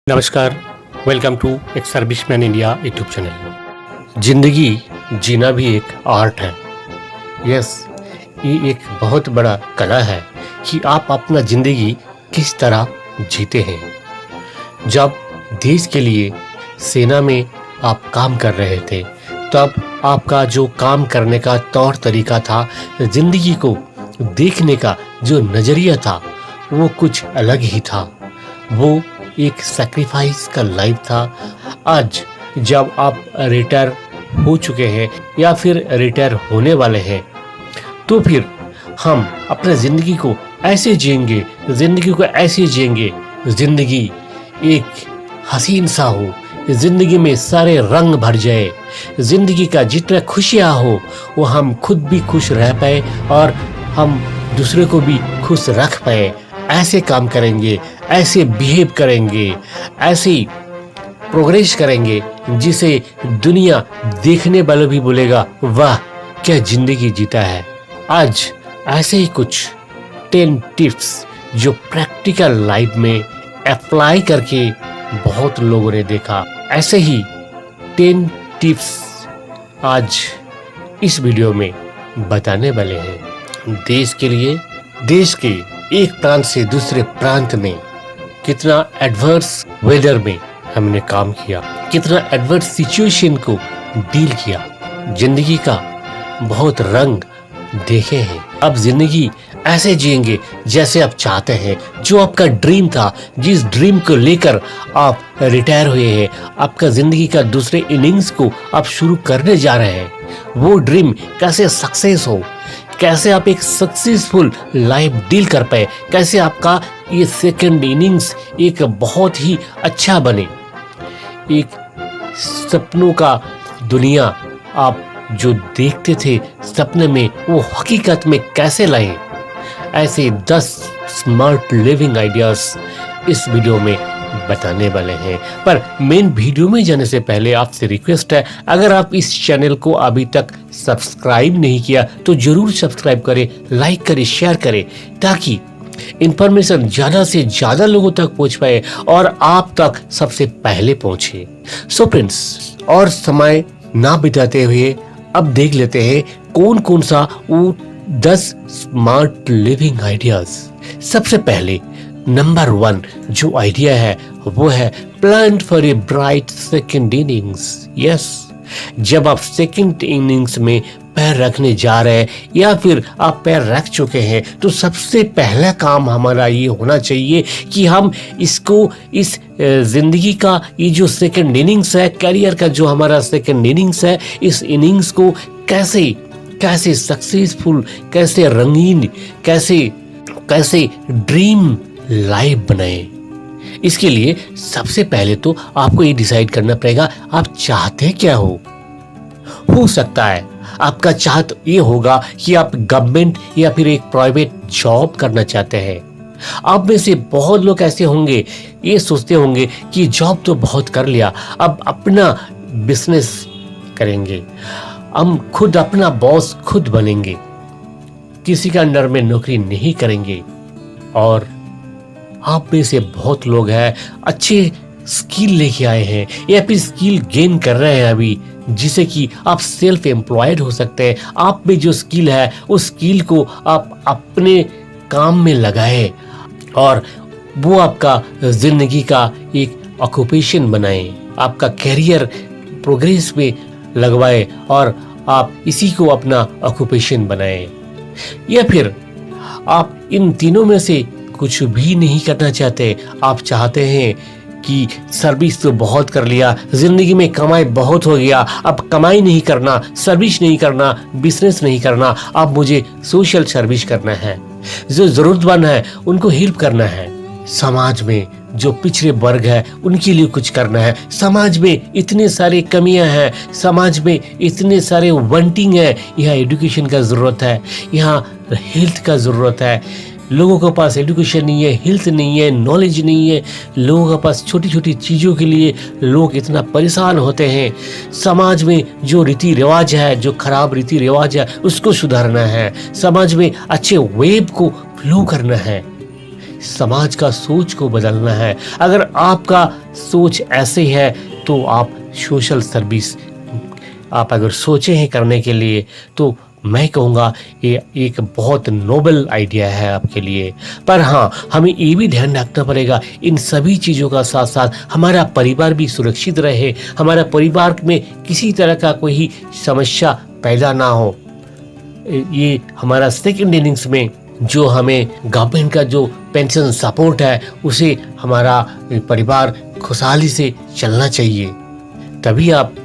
नमस्कार, welcome to एक serviceman India YouTube channel. जिंदगी जीना भी एक आर्ट है। यस, ये एक बहुत बड़ा कला है कि आप अपना जिंदगी किस तरह जीते हैं। जब देश के लिए सेना में आप काम कर रहे थे तब आपका जो काम करने का तौर तरीका था, जिंदगी को देखने का जो नजरिया था वो कुछ अलग ही था। वो एक सैक्रिफाइस का लाइफ था। आज जब आप रिटायर हो चुके हैं या फिर रिटायर होने वाले हैं तो फिर हम अपने जिंदगी को ऐसे जिएंगे, जिंदगी एक हसीन सा हो, जिंदगी में सारे रंग भर जाए, जिंदगी का जितना खुशियां हो वो हम खुद भी खुश रह पाए और हम दूसरे को भी खुश रख पाए। ऐसे काम करेंगे, ऐसे बिहेव करेंगे, ऐसे प्रोग्रेस करेंगे जिसे दुनिया देखने वालों भी बोलेगा वाह क्या जिंदगी जीता है। आज ऐसे ही कुछ 10 टिप्स जो प्रैक्टिकल लाइफ में अप्लाई करके बहुत लोगों ने देखा। ऐसे ही 10 टिप्स आज इस वीडियो में बताने वाले हैं। देश के लिए, देश के एक प्रांत से दूसरे प्रांत में कितना एडवर्स वेदर में हमने काम किया, कितना एडवर्स सिचुएशन को डील किया, जिंदगी का बहुत रंग देखे हैं। अब जिंदगी ऐसे जिएंगे जैसे आप चाहते हैं। जो आपका ड्रीम था, जिस ड्रीम को लेकर आप रिटायर हुए हैं, आपका जिंदगी का दूसरे इनिंग्स को आप शुरू करने जा रहे हैं, वो ड्रीम कैसे सक्सेस हो, कैसे आप एक सक्सेसफुल लाइफ डील कर पाए, कैसे आपका ये सेकंड इनिंग्स एक बहुत ही अच्छा बने, एक सपनों का दुनिया आप जो देखते थे सपने में वो हकीकत में कैसे लाए। ऐसे 10 स्मार्ट लिविंग आइडियाज इस वीडियो में बताने वाले हैं। पर मेन वीडियो में जाने से पहले आपसे रिक्वेस्ट है, अगर आप इस चैनल को अभी तक सब्सक्राइब नहीं किया तो जरूर सब्सक्राइब करें, लाइक करें, शेयर करें, ताकि इंफॉर्मेशन ज्यादा से ज्यादा लोगों तक पहुंच पाए और आप तक सबसे पहले पहुंचे। सो फ्रेंड्स, और समय ना बिताते हुए अब देख लेते हैं कौन कौन सा वो 10 स्मार्ट लिविंग आइडियाज। सबसे पहले नंबर 1 जो आइडिया है वो है plan for a bright second innings. Yes, जब आप सेकंड इनिंग्स में पैर रखने जा रहे हैं या फिर आप पैर रख चुके हैं तो सबसे पहला काम हमारा ये होना चाहिए कि हम इसको, इस जिंदगी का ये जो सेकंड इनिंग्स है, करियर का जो हमारा सेकंड इनिंग्स है, इस इनिंग्स को कैसे सक्सेसफुल, कैसे रंगीन, कैसे ड्रीम लाइफ बनाए। इसके लिए सबसे पहले तो आपको ये डिसाइड करना पड़ेगा आप चाहते क्या हो सकता है आपका चाहत ये होगा कि आप गवर्नमेंट या फिर एक प्राइवेट जॉब करना चाहते हैं। आप में से बहुत लोग ऐसे होंगे, ये सोचते होंगे कि जॉब तो बहुत कर लिया, अब अपना बिजनेस करेंगे, हम खुद अपना बॉस खुद बनेंगे, किसी के अंडर में नौकरी नहीं करेंगे। और आप में से बहुत लोग हैं अच्छे स्किल लेके आए हैं या फिर स्किल गेन कर रहे हैं अभी, जिसे कि आप सेल्फ एम्प्लॉयड हो सकते हैं। आप में जो स्किल है उस स्किल को आप अपने काम में लगाए और वो आपका जिंदगी का एक ऑक्यूपेशन बनाए, आपका कैरियर प्रोग्रेस में लगवाए और आप इसी को अपना ऑक्यूपेशन बनाए। या फिर आप इन तीनों में से कुछ भी नहीं करना चाहते, आप चाहते हैं कि सर्विस तो बहुत कर लिया, जिंदगी में कमाई बहुत हो गया, अब कमाई नहीं करना, सर्विस नहीं करना, बिजनेस नहीं करना, अब मुझे सोशल सर्विस करना है, जो जरूरतमंद है उनको हेल्प करना है, समाज में जो पिछड़े वर्ग है उनके लिए कुछ करना है। समाज में इतने सारे कमियां हैं, समाज में इतने सारे वांटिंग है, यहाँ एजुकेशन का जरूरत है, यहाँ हेल्थ का जरूरत है। लोगों के पास एजुकेशन नहीं है, हेल्थ नहीं है, नॉलेज नहीं है, लोगों के पास छोटी छोटी चीज़ों के लिए लोग इतना परेशान होते हैं। समाज में जो रीति रिवाज है, जो खराब रीति रिवाज है उसको सुधारना है, समाज में अच्छे वेब को फ्लो करना है। समाज का सोच को बदलना है। अगर आपका सोच ऐसे है तो आप सोशल सर्विस आप अगर सोचे हैं करने के लिए तो मैं कहूँगा ये एक बहुत नोबल आइडिया है आपके लिए। पर हाँ, हमें ये भी ध्यान रखना पड़ेगा इन सभी चीज़ों का साथ साथ हमारा परिवार भी सुरक्षित रहे, हमारा परिवार में किसी तरह का कोई समस्या पैदा ना हो। ये हमारा सेकंड इनिंग्स में जो हमें गवर्नमेंट का जो पेंशन सपोर्ट है उसे हमारा परिवार खुशहाली से चलना चाहिए, तभी आप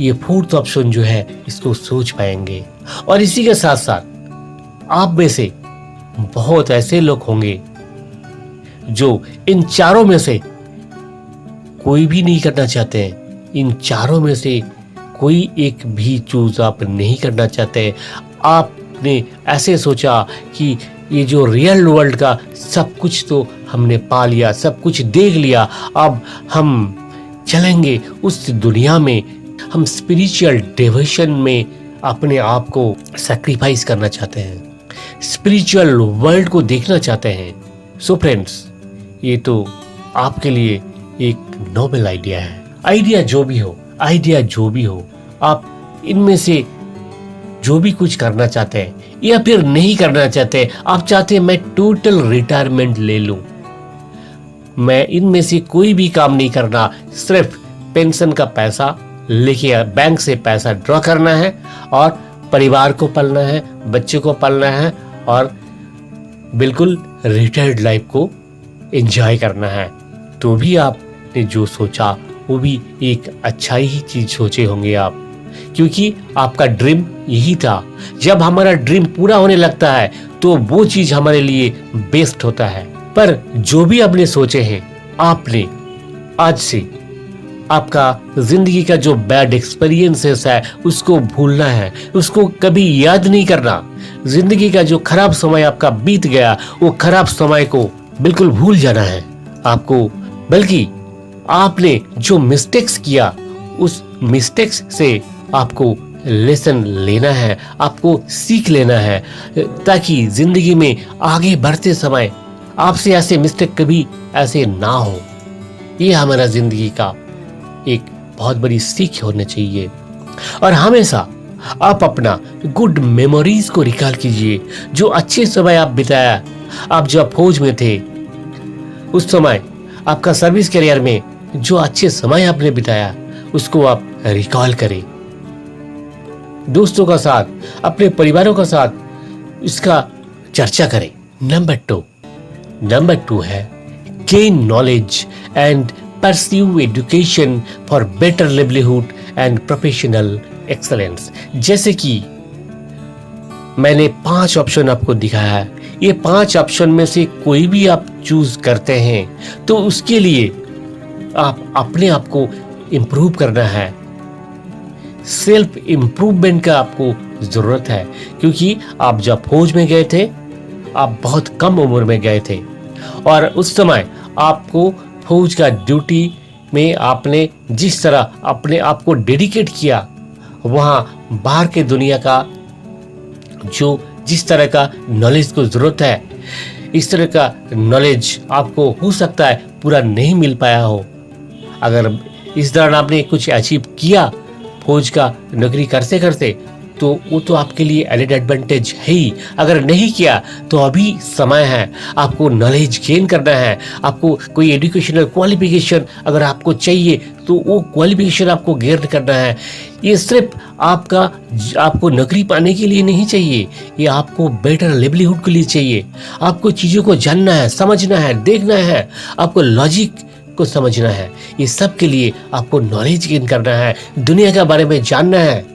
ये फोर्थ ऑप्शन जो है इसको सोच पाएंगे। और इसी के साथ साथ आप में से बहुत ऐसे लोग होंगे जो इन चारों में से कोई भी नहीं करना चाहते हैं। इन चारों में से कोई एक भी चूज आप नहीं करना चाहते। आपने ऐसे सोचा कि ये जो रियल वर्ल्ड का सब कुछ तो हमने पा लिया, सब कुछ देख लिया, अब हम चलेंगे उस दुनिया में, हम स्पिरिचुअल डिवोशन में अपने आप को सैक्रिफाइस करना चाहते हैं, स्पिरिचुअल वर्ल्ड को देखना चाहते हैं। सो फ्रेंड्स, ये तो आपके लिए एक नोबल आइडिया है। आइडिया जो भी हो, आप इनमें से जो भी कुछ करना चाहते हैं या फिर नहीं करना चाहते, आप चाहते हैं मैं टोटल रिटायरमेंट ले लूं, मैं इनमें से कोई भी काम नहीं करना, सिर्फ पेंशन का पैसा लेके बैंक से पैसा ड्रॉ करना है और परिवार को पालना है, बच्चे को पालना है और बिल्कुल रिटायर्ड लाइफ को एंजॉय करना है, तो भी आपने जो सोचा वो भी एक अच्छा ही चीज सोचे होंगे आप, क्योंकि आपका ड्रीम यही था। जब हमारा ड्रीम पूरा होने लगता है तो वो चीज हमारे लिए बेस्ट होता है। पर जो भी आपने सोचे हैं, आपने आज से आपका जिंदगी का जो बैड एक्सपीरियंसेस है उसको भूलना है, उसको कभी याद नहीं करना। जिंदगी का जो खराब समय आपका बीत गया, वो खराब समय को बिल्कुल भूल जाना है आपको, बल्कि आपने जो मिस्टेक्स किया उस मिस्टेक्स से आपको लेसन लेना है, आपको सीख लेना है, ताकि जिंदगी में आगे बढ़ते समय आपसे ऐसे मिस्टेक कभी ऐसे ना हो। ये हमारा जिंदगी का एक बहुत बड़ी सीख होनी चाहिए। और हमेशा आप अपना गुड मेमोरीज को रिकॉल कीजिए, जो अच्छे समय आप बिताया। आप जब फौज में थे उस समय आपका सर्विस करियर में जो अच्छे समय आपने बिताया उसको आप रिकॉल करें, दोस्तों का साथ, अपने परिवारों का साथ इसका चर्चा करें। नंबर टू है gain knowledge and pursue education for better livelihood and professional excellence. जैसे कि मैंने 5 ऑप्शन आपको दिखाया है, ये 5 ऑप्शन में से कोई भी आप चूज करते हैं तो उसके लिए आप अपने आप को इम्प्रूव करना है। सेल्फ इम्प्रूवमेंट का आपको जरूरत है, क्योंकि आप जब फौज में गए थे आप बहुत कम उम्र में गए थे और उस समय आपको फौज का ड्यूटी में आपने जिस तरह अपने आप को डेडिकेट किया, वहाँ बाहर के दुनिया का जो जिस तरह का नॉलेज को जरूरत है, इस तरह का नॉलेज आपको हो सकता है पूरा नहीं मिल पाया हो। अगर इस दौरान आपने कुछ अचीव किया फौज का नौकरी करते करते तो वो तो आपके लिए एडेड एडवांटेज है ही। अगर नहीं किया तो अभी समय है, आपको नॉलेज गेन करना है, आपको कोई एजुकेशनल क्वालिफिकेशन अगर आपको चाहिए तो वो क्वालिफिकेशन आपको गेन करना है। ये सिर्फ आपको नौकरी पाने के लिए नहीं चाहिए, ये आपको बेटर लिवलीहुड के लिए चाहिए। आपको चीज़ों को जानना है, समझना है, देखना है, आपको लॉजिक को समझना है। ये सब के लिए आपको नॉलेज गेन करना है, दुनिया के बारे में जानना है।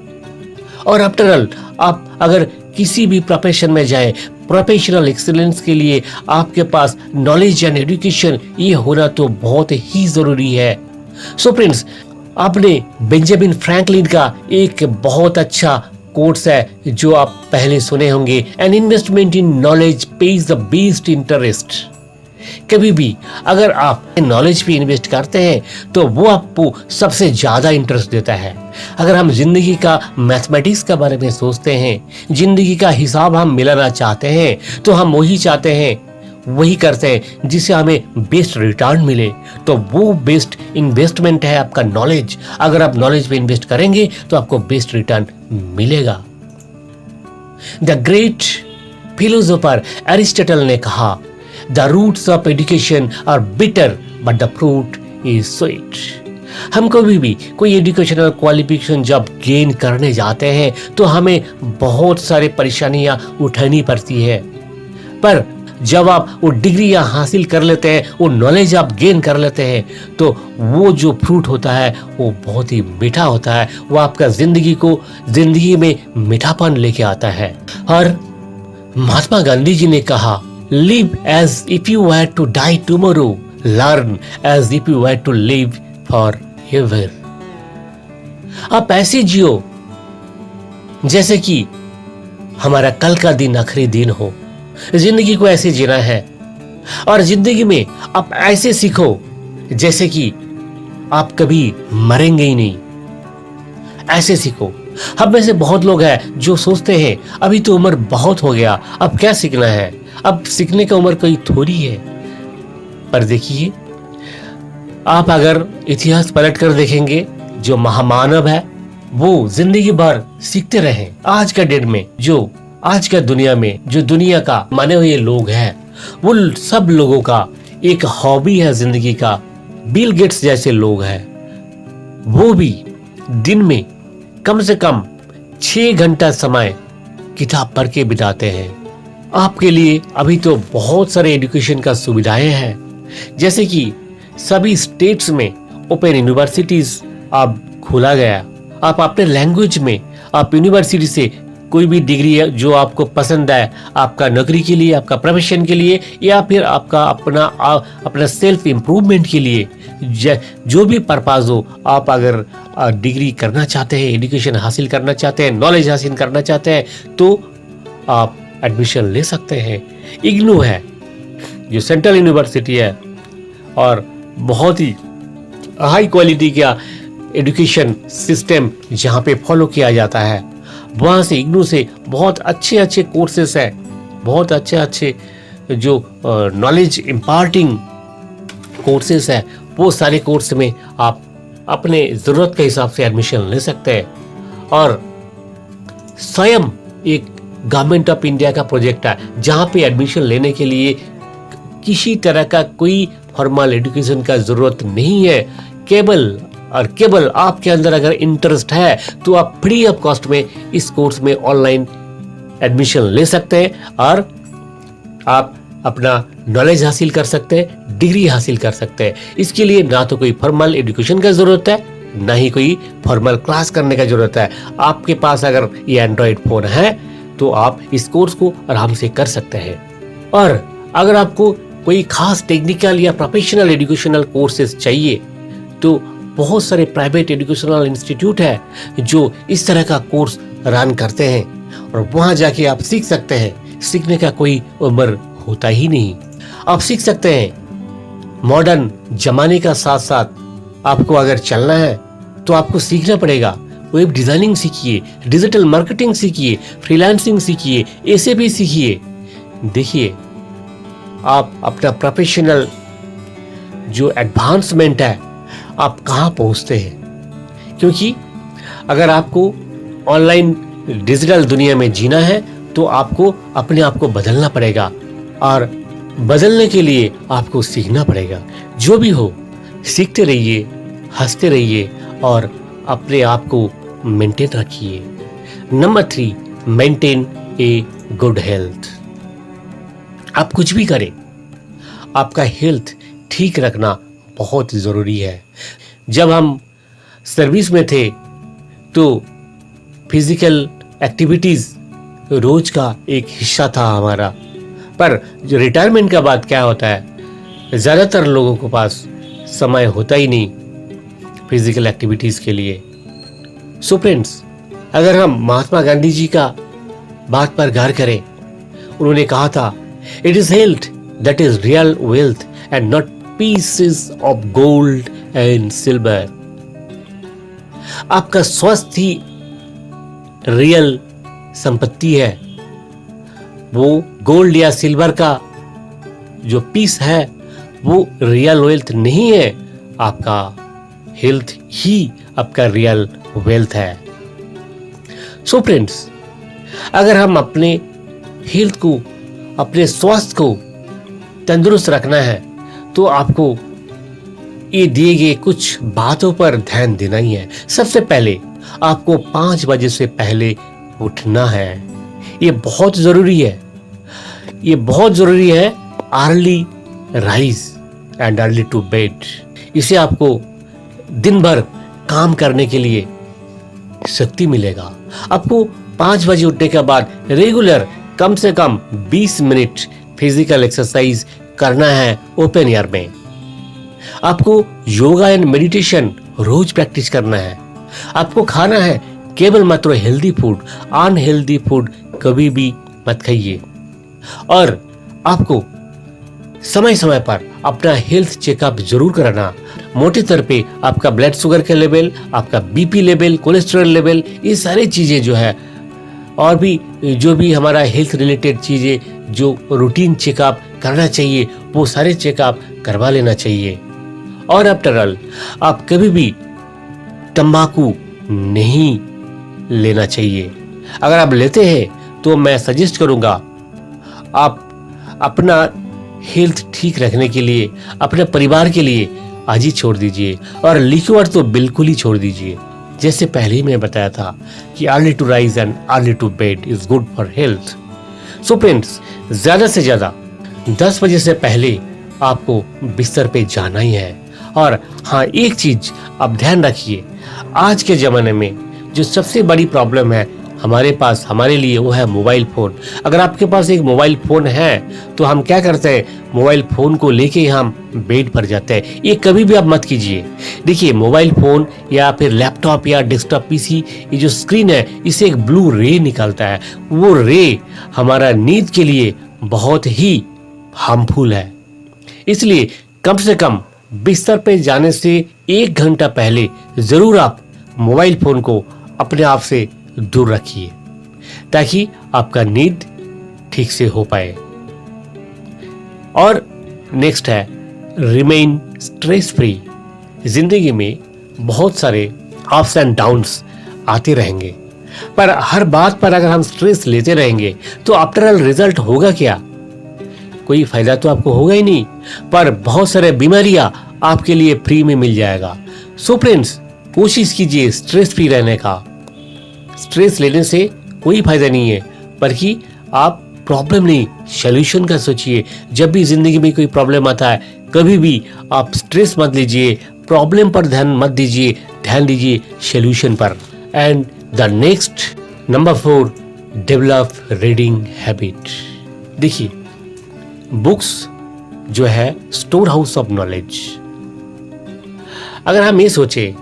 और आफ्टर ऑल आप अगर किसी भी प्रोफेशन में जाए, प्रोफेशनल एक्सीलेंस के लिए आपके पास नॉलेज एंड एजुकेशन ये होना तो बहुत ही जरूरी है। सो फ्रेंड्स, आपने बेंजामिन फ्रैंकलिन का एक बहुत अच्छा कोट्स है जो आप पहले सुने होंगे, an investment in knowledge page the best interest. कभी भी अगर आप नॉलेज पे इन्वेस्ट करते हैं तो वो आपको सबसे ज्यादा इंटरेस्ट देता है। अगर हम जिंदगी का मैथमेटिक्स के बारे में सोचते हैं, जिंदगी का हिसाब हम मिलाना चाहते हैं, तो हम वही चाहते हैं वही करते हैं जिससे हमें बेस्ट रिटर्न मिले। तो वो बेस्ट इन्वेस्टमेंट है आपका नॉलेज। अगर आप नॉलेज पे इन्वेस्ट करेंगे तो आपको बेस्ट रिटर्न मिलेगा। द ग्रेट फिलोसोफर एरिस्टोटल ने कहा, the roots of education are bitter but the fruit is sweet. हम कभी भी कोई एजुकेशनल क्वालिफिकेशन जब गेन करने जाते हैं तो हमें बहुत सारे परेशानियां उठानी पड़ती है, पर जब आप वो डिग्रियां हासिल कर लेते हैं, वो नॉलेज आप गेन कर लेते हैं, तो वो जो फ्रूट होता है वो बहुत ही मीठा होता है। वो आपका जिंदगी में मीठापन लेके आता है। और महात्मा गांधी जी ने कहा, live as if you had to die tomorrow, learn as if you had to live forever. आप ऐसे जियो जैसे कि हमारा कल का दिन आखिरी दिन हो। जिंदगी को ऐसे जीना है, और जिंदगी में आप ऐसे सीखो जैसे कि आप कभी मरेंगे ही नहीं। ऐसे सीखो। हम में से बहुत लोग हैं जो सोचते हैं अभी तो उम्र बहुत हो गया, अब क्या सीखना है, अब सीखने का उम्र कोई थोड़ी है। पर देखिए, आप अगर इतिहास पलट कर देखेंगे, जो महामानव है वो जिंदगी भर सीखते रहे। आज का डेट में आज का दुनिया में जो दुनिया का माने हुए लोग हैं, वो सब लोगों का एक हॉबी है जिंदगी का। बिल गेट्स जैसे लोग हैं, वो भी दिन में कम से कम 6 घंटा समय किताब पढ़ के बिताते हैं। आपके लिए अभी तो बहुत सारे एजुकेशन का सुविधाएं हैं, जैसे कि सभी स्टेट्स में ओपन यूनिवर्सिटीज आप खोला गया। आप अपने लैंग्वेज में आप यूनिवर्सिटी से कोई भी डिग्री जो आपको पसंद है, आपका नौकरी के लिए, आपका प्रोफेशन के लिए, या फिर आपका अपना सेल्फ इम्प्रूवमेंट के लिए, जो भी पर्पज हो, आप अगर डिग्री करना चाहते हैं, एजुकेशन हासिल करना चाहते हैं, नॉलेज हासिल करना चाहते हैं, तो आप एडमिशन ले सकते हैं। इग्नू है जो सेंट्रल यूनिवर्सिटी है और बहुत ही हाई क्वालिटी का एजुकेशन सिस्टम जहाँ पे फॉलो किया जाता है, वहाँ से इग्नू से बहुत अच्छे कोर्सेस है, बहुत अच्छे जो नॉलेज इम्पार्टिंग कोर्सेस है, वो सारे कोर्स में आप अपने ज़रूरत के हिसाब से एडमिशन ले सकते हैं। और स्वयं एक गवर्नमेंट ऑफ इंडिया का प्रोजेक्ट है जहाँ पे एडमिशन लेने के लिए किसी तरह का कोई फॉर्मल एजुकेशन का ज़रूरत नहीं है। केवल आपके अंदर अगर इंटरेस्ट है तो आप फ्री ऑफ कॉस्ट में इस कोर्स में ऑनलाइन एडमिशन ले सकते हैं और आप अपना नॉलेज हासिल कर सकते हैं, डिग्री हासिल कर सकते हैं। इसके लिए ना तो कोई फॉर्मल एजुकेशन का जरूरत है, ना ही कोई फॉर्मल क्लास करने का जरूरत है। आपके पास अगर ये एंड्रॉइड फोन है तो आप इस कोर्स को आराम से कर सकते हैं। और अगर आपको कोई खास टेक्निकल या प्रोफेशनल एजुकेशनल कोर्सेज चाहिए तो बहुत सारे प्राइवेट एजुकेशनल इंस्टीट्यूट है जो इस तरह का कोर्स रन करते हैं और वहां जाके आप सीख सकते हैं। सीखने का कोई उम्र होता ही नहीं। आप सीख सकते हैं। मॉडर्न जमाने का साथ साथ आपको अगर चलना है तो आपको सीखना पड़ेगा। वेब डिजाइनिंग सीखिए, डिजिटल मार्केटिंग सीखिए, फ्रीलांसिंग सीखिए, एसएपी सीखिए। देखिए आप अपना प्रोफेशनल जो एडवांसमेंट है आप कहाँ पहुँचते हैं। क्योंकि अगर आपको ऑनलाइन डिजिटल दुनिया में जीना है तो आपको अपने आप को बदलना पड़ेगा और बदलने के लिए आपको सीखना पड़ेगा। जो भी हो सीखते रहिए, हंसते रहिए और अपने आप को मेंटेन रखिए। Number 3, maintain a good health. आप कुछ भी करें, आपका हेल्थ ठीक रखना बहुत जरूरी है। जब हम सर्विस में थे तो फिजिकल एक्टिविटीज रोज का एक हिस्सा था हमारा, पर जो रिटायरमेंट का बाद क्या होता है, ज्यादातर लोगों के पास समय होता ही नहीं फिजिकल एक्टिविटीज के लिए। सो फ्रेंड्स, अगर हम महात्मा गांधी जी का बात पर गौर करें, उन्होंने कहा था, it is health that is real wealth and not pieces of gold and silver. आपका स्वास्थ्य ही रियल संपत्ति है। वो गोल्ड या सिल्वर का जो पीस है वो रियल वेल्थ नहीं है, आपका हेल्थ ही आपका रियल वेल्थ है। सो फ्रेंड्स, अगर हम अपने हेल्थ को, अपने स्वास्थ्य को तंदुरुस्त रखना है तो आपको ये दिए गए कुछ बातों पर ध्यान देना ही है। सबसे पहले आपको 5 बजे से पहले उठना है। ये बहुत जरूरी है, ये बहुत जरूरी है। Early rise and early to bed. इसे आपको दिन भर काम करने के लिए शक्ति मिलेगा। आपको 5 बजे उठने के बाद रेगुलर कम से कम 20 मिनट फिजिकल एक्सरसाइज करना है ओपन एयर में। आपको योगा एंड मेडिटेशन रोज प्रैक्टिस करना है। आपको खाना है केवल मात्र हेल्दी फूड, अनहेल्दी फूड कभी भी मत खाइए। और आपको समय समय पर अपना हेल्थ चेकअप जरूर कराना। मोटे तौर पे आपका ब्लड शुगर का लेवल, आपका बीपी लेवल, कोलेस्ट्रॉल लेवल, ये सारी चीजें जो है और भी जो भी हमारा हेल्थ रिलेटेड चीजें जो रूटीन चेकअप करना चाहिए वो सारे चेकअप करवा लेना चाहिए। और आफ्टर ऑल आप कभी भी तंबाकू नहीं लेना चाहिए। अगर आप लेते हैं तो मैं सजेस्ट करूंगा आप अपना हेल्थ ठीक रखने के लिए, अपने परिवार के लिए आज ही छोड़ दीजिए। और लिक्विड तो बिल्कुल ही छोड़ दीजिए। जैसे पहले ही मैं बताया था कि early to rise and early to bed is good for health. So friends, ज्यादा से ज्यादा 10 बजे से पहले आपको बिस्तर पे जाना ही है। और हाँ, एक चीज आप ध्यान रखिए, आज के जमाने में जो सबसे बड़ी प्रॉब्लम है हमारे पास, हमारे लिए, वो है मोबाइल फोन। अगर आपके पास एक मोबाइल फोन है तो हम क्या करते हैं, मोबाइल फोन को लेके हम बेड पर जाते हैं। ये कभी भी आप मत कीजिए। देखिए, मोबाइल फोन या फिर लैपटॉप या डेस्कटॉप पीसी, ये जो स्क्रीन है इसे एक ब्लू रे निकलता है। वो रे हमारा नींद के लिए बहुत ही हार्मफुल है। इसलिए कम से कम बिस्तर पे जाने से 1 घंटा पहले जरूर आप मोबाइल फोन को अपने आप से दूर रखिए ताकि आपका नींद ठीक से हो पाए। और नेक्स्ट है रिमेन स्ट्रेस फ्री। जिंदगी में बहुत सारे अप्स एंड डाउन्स आते रहेंगे, पर हर बात पर अगर हम स्ट्रेस लेते रहेंगे तो आफ्टर ऑल रिजल्ट होगा क्या? कोई फायदा तो आपको होगा ही नहीं, पर बहुत सारे बीमारियां आपके लिए फ्री में मिल जाएगा। सो फ्रेंड्स, कोशिश कीजिए स्ट्रेस फ्री रहने का। स्ट्रेस लेने से कोई फायदा नहीं है, बल्कि आप प्रॉब्लम नहीं, सॉल्यूशन का सोचिए। जब भी जिंदगी में कोई प्रॉब्लम आता है, कभी भी आप स्ट्रेस मत लीजिए, प्रॉब्लम पर ध्यान मत दीजिए, ध्यान दीजिए सॉल्यूशन पर। And the next number 4, develop reading habit. देखिए, बुक्स जो है स्टोर हाउस ऑफ नॉलेज। अगर हम ये सोचे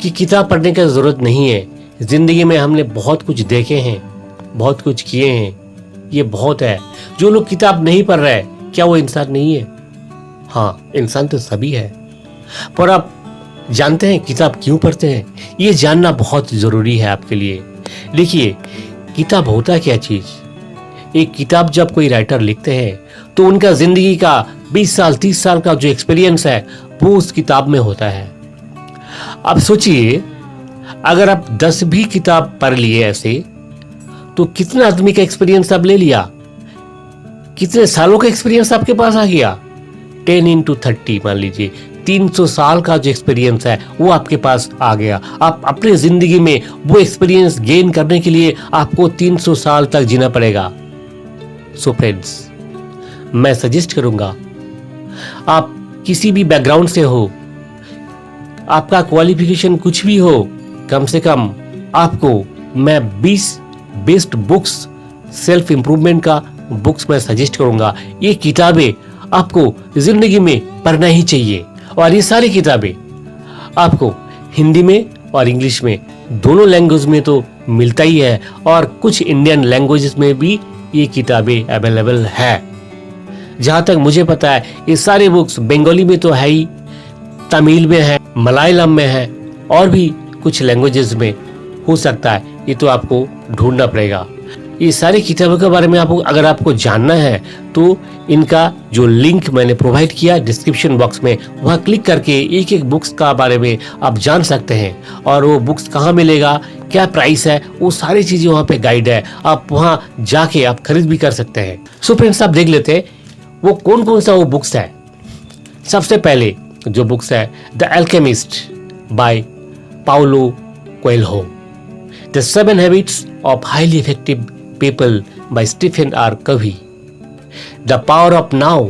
कि किताब पढ़ने की जरूरत नहीं है, जिंदगी में हमने बहुत कुछ देखे हैं, बहुत कुछ किए हैं, ये बहुत है। जो लोग किताब नहीं पढ़ रहे, क्या वो इंसान नहीं है? हाँ, इंसान तो सभी है। पर आप जानते हैं किताब क्यों पढ़ते हैं? ये जानना बहुत जरूरी है आपके लिए। देखिए, किताब होता क्या चीज? एक किताब जब कोई राइटर लिखते हैं तो उनका जिंदगी का 20 साल 30 साल का जो एक्सपीरियंस है वो उस किताब में होता है। अब सोचिए, अगर आप 10 भी किताब पढ़ लिए ऐसे, तो कितना आदमी का एक्सपीरियंस आप ले लिया? कितने सालों का एक्सपीरियंस आपके पास आ गया? 10 into 30 मान लीजिए, 300 साल का जो एक्सपीरियंस है वो आपके पास आ गया। आप अपने जिंदगी में वो एक्सपीरियंस गेन करने के लिए आपको 300 साल तक जीना पड़ेगा। सो फ्रेंड्स, मैं सजेस्ट करूंगा, आप किसी भी बैकग्राउंड से हो, आपका क्वालिफिकेशन कुछ भी हो, कम से कम आपको मैं 20 बेस्ट बुक्स, सेल्फ इंप्रूवमेंट का बुक्स मैं सजेस्ट करूंगा। ये किताबें आपको जिंदगी में पढ़ना ही चाहिए। और ये सारी किताबें आपको हिंदी में और इंग्लिश में, दोनों लैंग्वेज में तो मिलता ही है, और कुछ इंडियन लैंग्वेजेस में भी ये किताबें अवेलेबल है। जहां तक मुझे पता है, ये सारे बुक्स बंगाली में तो है ही, तमिल में है, मलयालम में है, और भी कुछ लैंग्वेजेस में हो सकता है, ये तो आपको ढूंढना पड़ेगा। ये सारी किताबों के बारे में अगर आपको जानना है तो इनका जो लिंक मैंने प्रोवाइड किया डिस्क्रिप्शन बॉक्स में, वहाँ क्लिक करके एक एक बुक्स का बारे में आप जान सकते हैं। और वो बुक्स कहाँ मिलेगा, क्या प्राइस है, वो सारी चीज़ें वहाँ पे गाइड है, आप वहाँ जाके आप खरीद भी कर सकते हैं। सो फ्रेंड्स, आप देख लेते हैं वो कौन कौन सा वो बुक्स है। सबसे पहले जो बुक्स है the Alchemist by Paulo Coelho, the 7 habits of highly effective people by Stephen R Covey, the power of now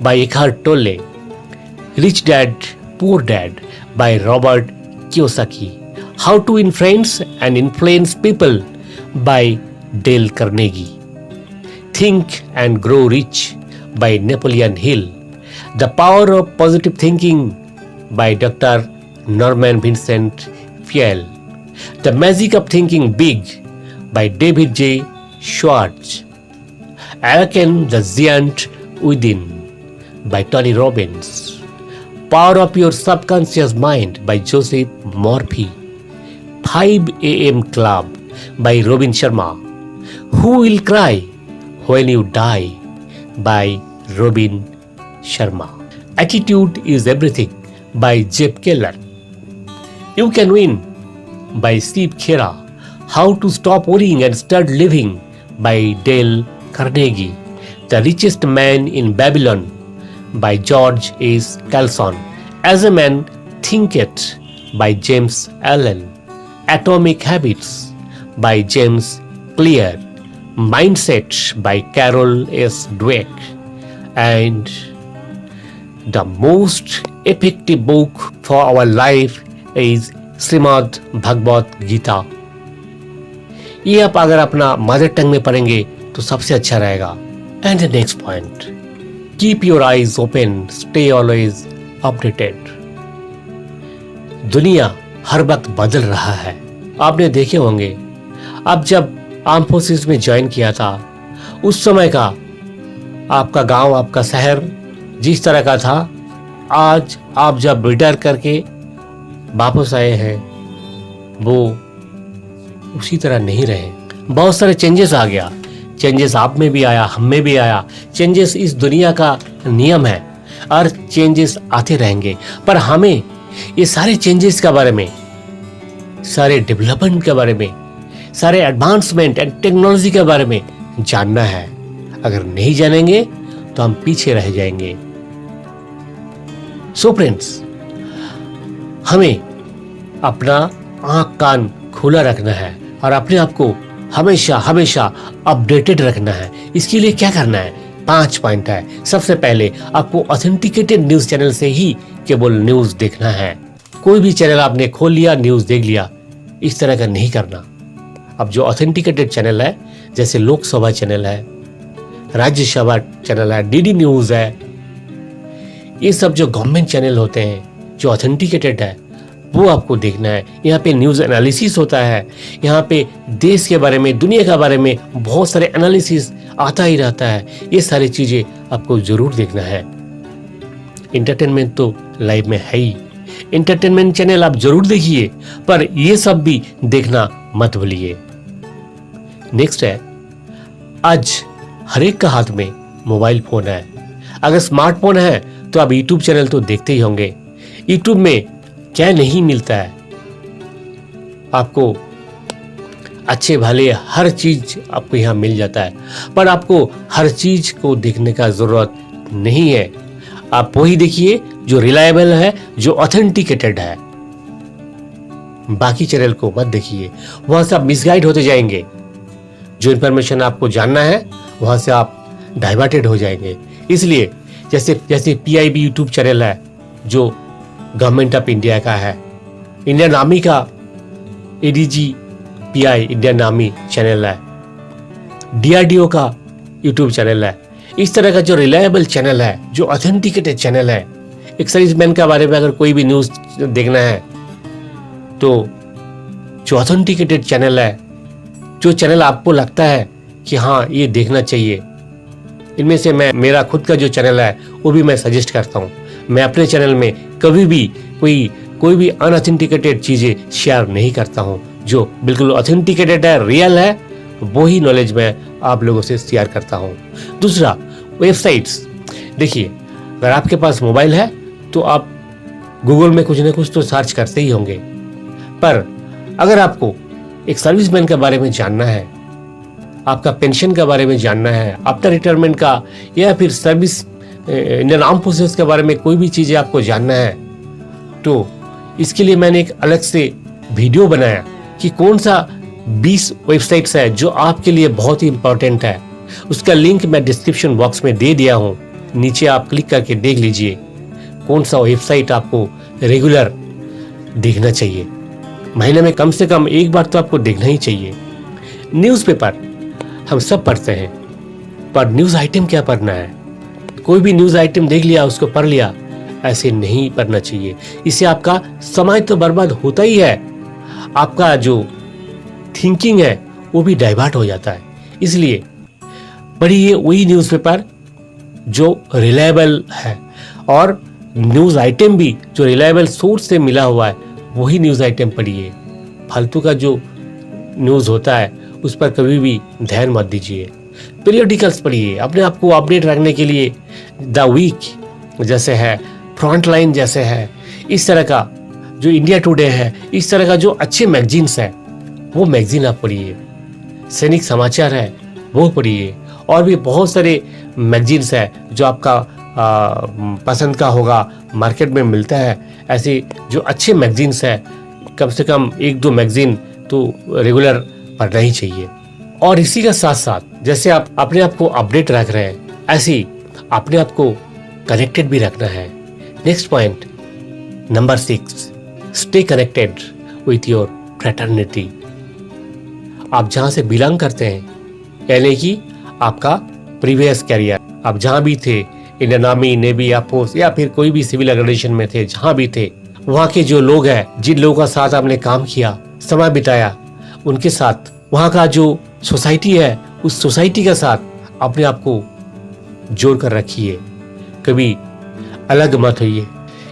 by Eckhart Tolle, rich dad poor dad by Robert Kiyosaki, how to influence and influence people by Dale Carnegie, think and grow rich by Napoleon Hill, the power of positive thinking by doctor Norman Vincent Peale, the magic of thinking big by David J. Schwartz, Awaken the Giant Within by Tony Robbins, Power of Your Subconscious Mind by Joseph Murphy, 5 AM Club by Robin Sharma, Who Will Cry When You Die by Robin Sharma, Attitude is Everything by Jeff Keller, You Can Win by Steve Khera, How to Stop Worrying and Start Living by Dale Carnegie, The Richest Man in Babylon by George S. Carlson, As a Man Thinketh by James Allen, Atomic Habits by James Clear, Mindset by Carol S. Dweck, and the most effective book for our life is Srimad Bhagavad Gita. ये आप अगर अपना mother tongue में पढ़ेंगे तो सबसे अच्छा रहेगा। And the next point, keep your eyes open, stay always updated. दुनिया हर वक्त बदल रहा है, आपने देखे होंगे। आप जब आर्म फोर्सेस में ज्वाइन किया था उस समय का आपका गांव, आपका शहर जिस तरह का था, आज आप जब रिटायर करके वापस आए हैं वो उसी तरह नहीं रहे। बहुत सारे चेंजेस आ गया, चेंजेस आप में भी आया, हम में भी आया। चेंजेस इस दुनिया का नियम है और चेंजेस आते रहेंगे। पर हमें ये सारे चेंजेस के बारे में, सारे डेवलपमेंट के बारे में, सारे एडवांसमेंट एंड टेक्नोलॉजी के बारे में जानना है। अगर नहीं जानेंगे तो हम पीछे रह जाएंगे। सो फ्रेंड्स, हमें अपना आंख कान खुला रखना है और अपने आप को हमेशा हमेशा अपडेटेड रखना है। इसके लिए क्या करना है? 5 पॉइंट है। सबसे पहले आपको ऑथेंटिकेटेड न्यूज चैनल से ही केवल न्यूज देखना है। कोई भी चैनल आपने खोल लिया, न्यूज देख लिया, इस तरह का नहीं करना। अब जो ऑथेंटिकेटेड चैनल है, जैसे लोकसभा चैनल है, राज्यसभा चैनल है, डीडी न्यूज है, ये सब जो गवर्नमेंट चैनल होते हैं जो ऑथेंटिकेटेड है वो आपको देखना है। यहाँ पे न्यूज़ एनालिसिस होता है, यहाँ पे देश के बारे में, दुनिया के बारे में बहुत सारे एनालिसिस आता ही रहता है। ये सारी चीज़ें आपको ज़रूर देखना है। इंटरटेनमेंट तो लाइफ में है ही, इंटरटेनमेंट चैनल आप जरूर देखिए, पर ये सब भी देखना मत भूलिए। नेक्स्ट है, आज हर एक का हाथ में मोबाइल फोन है। अगर स्मार्टफोन है तो आप यूट्यूब चैनल तो देखते ही होंगे। यूट्यूब में क्या नहीं मिलता है आपको, अच्छे भले हर चीज आपको यहाँ मिल जाता है, पर आपको हर चीज को देखने का जरूरत नहीं है। आप वही देखिए जो रिलायबल है, जो ऑथेंटिकेटेड है। बाकी चैनल को मत देखिए, वहां से आप मिसगाइड होते जाएंगे। जो इंफॉर्मेशन आपको जानना है वहां से आप डाइवर्टेड हो जाएंगे। इसलिए जैसे PIB यूट्यूब चैनल है जो गवर्नमेंट ऑफ इंडिया का है, इंडियन आर्मी का ADG-PI इंडियन आर्मी चैनल है, DRDO का यूट्यूब चैनल है। इस तरह का जो रिलायबल चैनल है, जो ऑथेंटिकेटेड चैनल है, एक सर्विसमैन के बारे में अगर कोई भी न्यूज देखना है तो जो ऑथेंटिकेटेड चैनल है, जो चैनल आपको लगता है कि हाँ ये देखना चाहिए, इनमें से मेरा खुद का जो चैनल है वो भी मैं सजेस्ट करता हूँ। मैं अपने चैनल में कभी भी कोई भी अनऑथेंटिकेटेड चीजें शेयर नहीं करता हूँ। जो बिल्कुल ऑथेंटिकेटेड है, रियल है, वही नॉलेज मैं आप लोगों से शेयर करता हूँ। दूसरा, वेबसाइट्स। देखिए, अगर आपके पास मोबाइल है तो आप गूगल में कुछ ना कुछ तो सर्च करते ही होंगे, पर अगर आपको एक सर्विसमैन के बारे में जानना है, आपका पेंशन के बारे में जानना है, आफ्टर रिटायरमेंट का, या फिर सर्विस इंडियन आर्म फोर्सेस के बारे में कोई भी चीज़ें आपको जानना है, तो इसके लिए मैंने एक अलग से वीडियो बनाया कि कौन सा 20 वेबसाइट्स है जो आपके लिए बहुत ही इंपॉर्टेंट है। उसका लिंक मैं डिस्क्रिप्शन बॉक्स में दे दिया हूँ, नीचे आप क्लिक करके देख लीजिए कौन सा वेबसाइट आपको रेगुलर देखना चाहिए। महीने में कम से कम एक बार तो आपको देखना ही चाहिए। न्यूज़पेपर हम सब पढ़ते हैं, पर न्यूज़ आइटम क्या पढ़ना है? कोई भी न्यूज़ आइटम देख लिया, उसको पढ़ लिया, ऐसे नहीं पढ़ना चाहिए। इससे आपका समय तो बर्बाद होता ही है, आपका जो थिंकिंग है वो भी डाइवर्ट हो जाता है। इसलिए पढ़िए वही न्यूज़पेपर जो रिलायबल है, और न्यूज़ आइटम भी जो रिलायबल सोर्स से मिला हुआ है वही न्यूज़ आइटम पढ़िए। फालतू का जो न्यूज़ होता है उस पर कभी भी ध्यान मत दीजिए। पीरियडिकल्स पढ़िए, अपने आप को अपडेट रखने के लिए द वीक जैसे है, फ्रंटलाइन जैसे है, इस तरह का जो इंडिया टुडे है, इस तरह का जो अच्छे मैगजीन्स है वो मैगजीन आप पढ़िए। सैनिक समाचार है वो पढ़िए, और भी बहुत सारे मैगजीन्स है जो आपका पसंद का होगा, मार्केट में मिलता है। ऐसे जो अच्छे मैगजीन्स है, कम से कम 1-2 मैगजीन तो रेगुलर पढ़ना ही चाहिए। और इसी का साथ साथ जैसे आप अपने आप को अपडेट रख रहे हैं, ऐसे ही अपने आप को कनेक्टेड भी रखना है। Next point number 6, stay connected with your fraternity. आप जहां से बिलोंग करते हैं, यानी कि आपका प्रीवियस कैरियर, आप जहां भी थे, इंडियन आर्मी, नेवी या फोर्स, या फिर कोई भी सिविल ऑर्गेनाइजेशन में थे, जहां भी थे, वहां के जो लोग हैं, जिन लोगों का साथ आपने काम किया, समय बिताया, उनके साथ, वहां का जो सोसाइटी है, उस सोसाइटी के साथ अपने आप को जोड़ कर रखिए, कभी अलग मत होइए।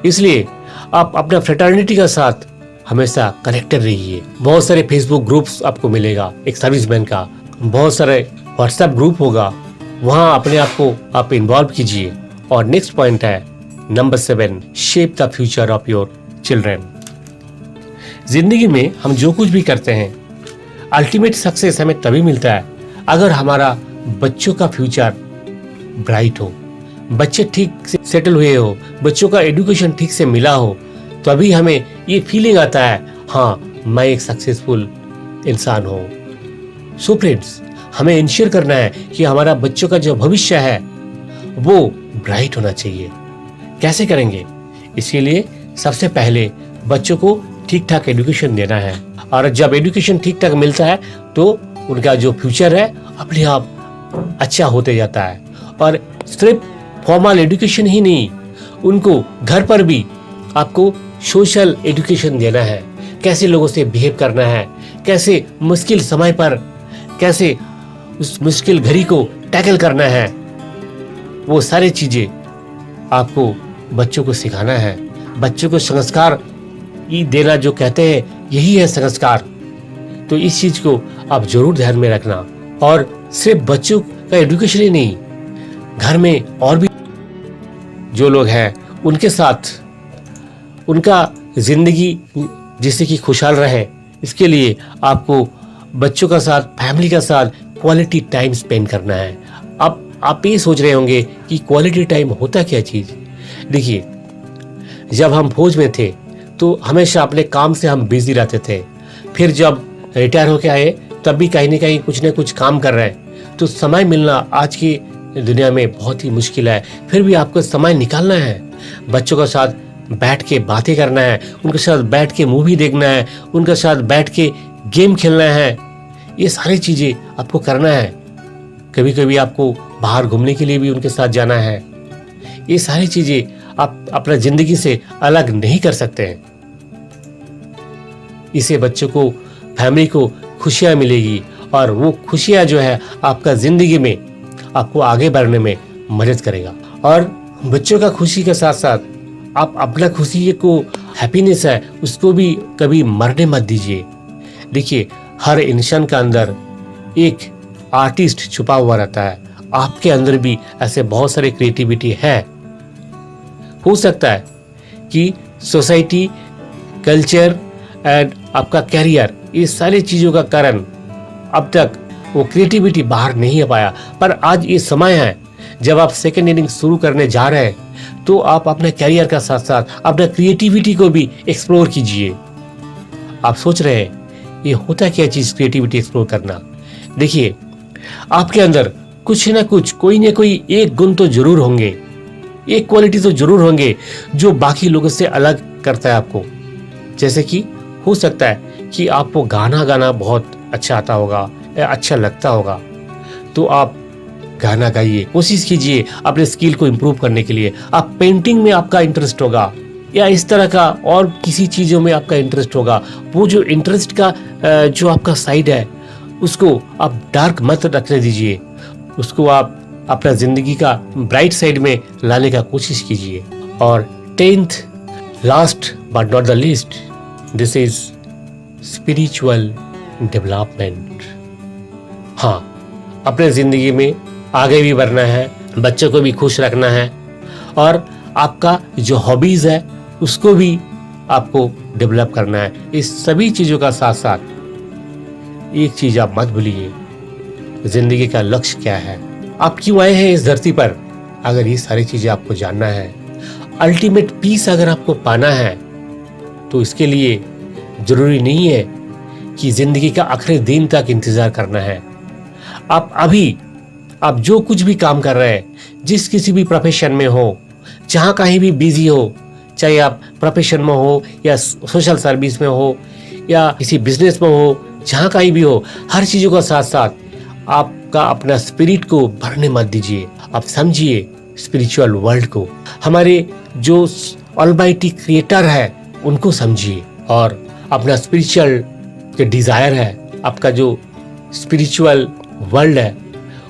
इसलिए आप अपना फ्रेटर्निटी का साथ हमेशा कनेक्टेड रहिए। बहुत सारे फेसबुक ग्रुप्स आपको मिलेगा एक सर्विसमैन का, बहुत सारे व्हाट्सएप ग्रुप होगा, वहां अपने आप को आप इन्वॉल्व कीजिए। और नेक्स्ट पॉइंट है number 7, shape the future of your children. जिंदगी में हम जो कुछ भी करते हैं, अल्टीमेट सक्सेस हमें तभी मिलता है अगर हमारा बच्चों का फ्यूचर ब्राइट हो, बच्चे ठीक से सेटल हुए हो, बच्चों का एजुकेशन ठीक से मिला हो, तभी हमें ये फीलिंग आता है, हाँ मैं एक सक्सेसफुल इंसान हूँ। सो फ्रेंड्स, हमें इंश्योर करना है कि हमारा बच्चों का जो भविष्य है वो ब्राइट होना चाहिए। कैसे करेंगे? इसके लिए सबसे पहले बच्चों को ठीक ठाक एजुकेशन देना है, और जब एजुकेशन ठीक ठाक मिलता है तो उनका जो फ्यूचर है अपने आप अच्छा होते जाता है। और सिर्फ फॉर्मल एजुकेशन ही नहीं, उनको घर पर भी आपको सोशल एजुकेशन देना है, कैसे लोगों से बिहेव करना है, कैसे मुश्किल समय पर कैसे उस मुश्किल घड़ी को टैकल करना है, वो सारी चीजें आपको बच्चों को सिखाना है। बच्चों को संस्कार ये देना जो कहते हैं यही है संस्कार, तो इस चीज को आप जरूर ध्यान में रखना। और सिर्फ बच्चों का एजुकेशन ही नहीं, घर में और भी जो लोग हैं उनके साथ उनका जिंदगी जिससे कि खुशहाल रहे, इसके लिए आपको बच्चों का साथ, फैमिली का साथ क्वालिटी टाइम स्पेंड करना है। अब आप ये सोच रहे होंगे कि क्वालिटी टाइम होता क्या चीज? देखिए, जब हम फौज में थे तो हमेशा अपने काम से हम बिजी रहते थे, फिर जब रिटायर होके आए तब भी कहीं ना कहीं कुछ ना कुछ काम कर रहे हैं, तो समय मिलना आज की दुनिया में बहुत ही मुश्किल है। फिर भी आपको समय निकालना है, बच्चों के साथ बैठ के बातें करना है, उनके साथ बैठ के मूवी देखना है, उनके साथ बैठ के गेम खेलना है, ये सारी चीजें आपको करना है। कभी कभी आपको बाहर घूमने के लिए भी उनके साथ जाना है। ये सारी चीजें आप अपना जिंदगी से अलग नहीं कर सकते हैं। इससे बच्चों को, फैमिली को खुशियां मिलेगी, और वो खुशियां जो है आपका जिंदगी में आपको आगे बढ़ने में मदद करेगा। और बच्चों का खुशी के साथ साथ आप अपना खुशी को, हैप्पीनेस है, उसको भी कभी मरने मत दीजिए। देखिए, हर इंसान का अंदर एक आर्टिस्ट छुपा हुआ रहता है। आपके अंदर भी ऐसे बहुत सारे क्रिएटिविटी है। हो सकता है कि सोसाइटी, कल्चर एंड आपका कैरियर, ये सारी चीजों का कारण अब तक वो क्रिएटिविटी बाहर नहीं आ पाया, पर आज ये समय है जब आप सेकेंड इनिंग शुरू करने जा रहे हैं तो आप अपने कैरियर का साथ साथ अपना क्रिएटिविटी को भी एक्सप्लोर कीजिए। आप सोच रहे हैं ये होता क्या चीज क्रिएटिविटी एक्सप्लोर करना? देखिए, आपके अंदर कुछ ना कुछ, कोई ना कोई एक गुण तो जरूर होंगे, एक क्वालिटी तो जरूर होंगे जो बाकी लोगों से अलग करता है आपको। जैसे कि हो सकता है कि आपको गाना गाना बहुत अच्छा आता होगा या अच्छा लगता होगा, तो आप गाना गाइए, कोशिश कीजिए अपने स्किल को इम्प्रूव करने के लिए। आप पेंटिंग में आपका इंटरेस्ट होगा या इस तरह का और किसी चीज़ों में आपका इंटरेस्ट होगा, वो जो इंटरेस्ट का जो आपका साइड है उसको आप डार्क मत रखने दीजिए, उसको आप अपना जिंदगी का ब्राइट साइड में लाने का कोशिश कीजिए। और 10th, last but not the least, this is spiritual development. हाँ, अपने जिंदगी में आगे भी बढ़ना है, बच्चों को भी खुश रखना है और आपका जो हॉबीज है उसको भी आपको डेवलप करना है। इस सभी चीजों का साथ साथ एक चीज आप मत भूलिए, जिंदगी का लक्ष्य क्या है, आप क्यों आए हैं इस धरती पर। अगर ये सारी चीजें आपको जानना है, अल्टीमेट पीस अगर आपको पाना है, तो इसके लिए जरूरी नहीं है कि जिंदगी का आखिरी दिन तक इंतजार करना है। आप जो कुछ भी काम कर रहे हैं, जिस किसी भी प्रोफेशन में हो, जहां कहीं भी बिजी हो, चाहे आप प्रोफेशन में हो या सोशल सर्विस में हो या किसी बिजनेस में हो, जहां कहीं भी हो, हर चीजों का साथ साथ आपका अपना स्पिरिट को भरने मत दीजिए। आप समझिए स्पिरिचुअल वर्ल्ड को, हमारे जो ऑलमाइटी क्रिएटर है उनको समझिए और अपना स्पिरिचुअल जो डिजायर है, आपका जो स्पिरिचुअल वर्ल्ड है,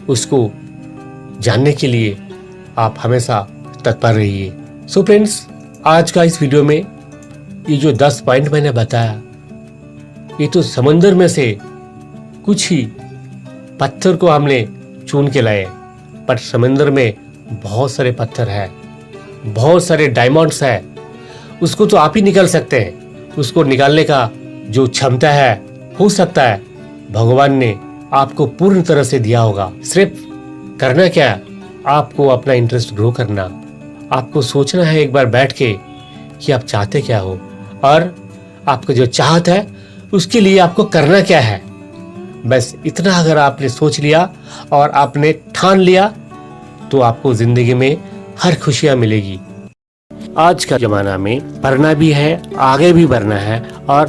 उसको जानने के लिए आप हमेशा तत्पर रहिए। सो फ्रेंड्स, आज का इस वीडियो में ये जो 10 पॉइंट मैंने बताया, ये तो समंदर में से कुछ ही पत्थर को हमने चुन के लाए, पर समंदर में बहुत सारे पत्थर है, बहुत सारे डायमंड्स है, उसको तो आप ही निकाल सकते हैं। उसको निकालने का जो क्षमता है, हो सकता है भगवान ने आपको पूर्ण तरह से दिया होगा। सिर्फ करना क्या है, आपको अपना इंटरेस्ट ग्रो करना, आपको सोचना है एक बार बैठ के कि आप चाहते क्या हो और आपको जो चाहत है उसके लिए आपको करना क्या है। बस इतना अगर आपने सोच लिया और आपने ठान लिया तो आपको जिंदगी में हर खुशियां मिलेगी। आज का जमाना में पढ़ना भी है, आगे भी बढ़ना है और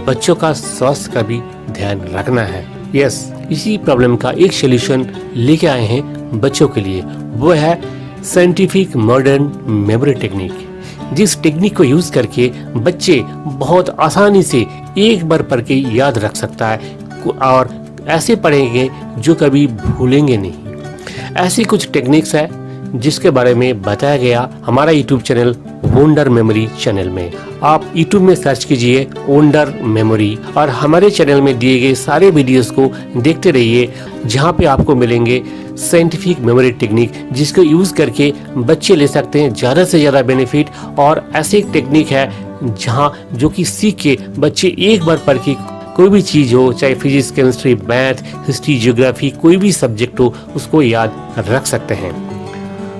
बच्चों का स्वास्थ्य का भी ध्यान रखना है। यस, इसी प्रॉब्लम का एक सोल्यूशन लेके आए हैं बच्चों के लिए, वो है साइंटिफिक मॉडर्न मेमोरी टेक्निक। जिस टेक्निक को यूज करके बच्चे बहुत आसानी से एक बार पढ़ के याद रख सकता है और ऐसे पढ़ेंगे जो कभी भूलेंगे नहीं। ऐसी कुछ टेक्निक्स है जिसके बारे में बताया गया हमारा YouTube channel wonder memory channel में। आप यूट्यूब में सर्च कीजिए वंडर मेमोरी और हमारे चैनल में दिए गए सारे वीडियोस को देखते रहिए, जहां पे आपको मिलेंगे साइंटिफिक मेमोरी टेक्निक, जिसको यूज करके बच्चे ले सकते हैं ज्यादा से ज्यादा बेनिफिट। और ऐसे एक टेक्निक है जहां जो कि सीख के बच्चे एक बार पढ़ के कोई भी चीज हो, चाहे physics, chemistry, math, history, geography, कोई भी सब्जेक्ट हो, उसको याद रख सकते हैं।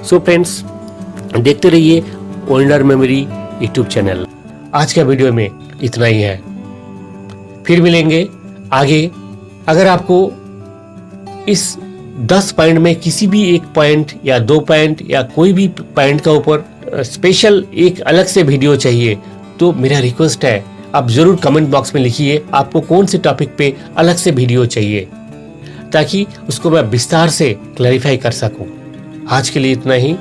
सो फ्रेंड्स, देखते रहिए वंडर मेमोरी यूट्यूब चैनल। आज का वीडियो में इतना ही है, फिर मिलेंगे आगे। अगर आपको इस 10 पॉइंट में किसी भी एक पॉइंट या 2 पॉइंट या कोई भी पॉइंट का ऊपर स्पेशल एक अलग से वीडियो चाहिए, तो मेरा रिक्वेस्ट है आप जरूर कमेंट बॉक्स में लिखिए आपको कौन से टॉपिक पे अलग से वीडियो चाहिए, ताकि उसको मैं विस्तार से क्लैरिफाई कर सकूं। आज के लिए इतना ही।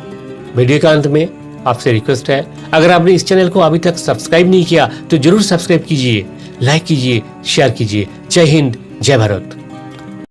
वीडियो के अंत में आपसे रिक्वेस्ट है, अगर आपने इस चैनल को अभी तक सब्सक्राइब नहीं किया तो जरूर सब्सक्राइब कीजिए, लाइक कीजिए, शेयर कीजिए। जय हिंद, जय भारत।